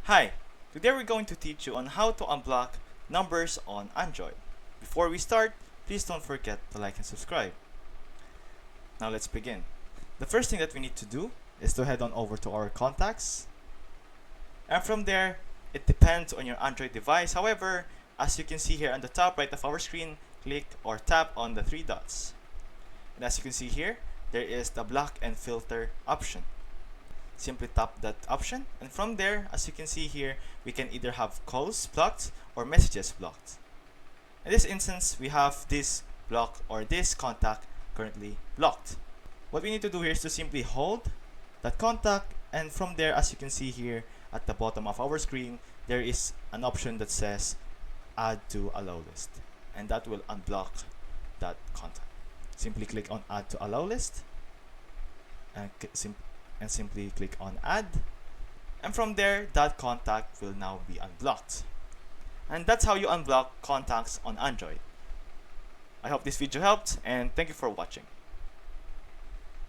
Hi, today we're going to teach you on how to unblock numbers on Android. Before we start, please don't forget to like and subscribe. Now let's begin. The first thing that we need to do is to head on over to our contacts. And from there, it depends on your Android device. However, as you can see here on the top right of our screen, click or tap on the three dots. And as you can see here, there is the block and filter option. Simply tap that option, and from there, as you can see here, we can either have calls blocked or messages blocked. In this instance, we have this block or this contact currently blocked. What we need to do here is to simply hold that contact, and from there, as you can see here at the bottom of our screen, there is an option that says add to allow list, and that will unblock that contact. Simply click on add to allow list and simply click on add, and from there that contact will now be unblocked. And that's how you unblock contacts on Android. I hope this video helped, and thank you for watching.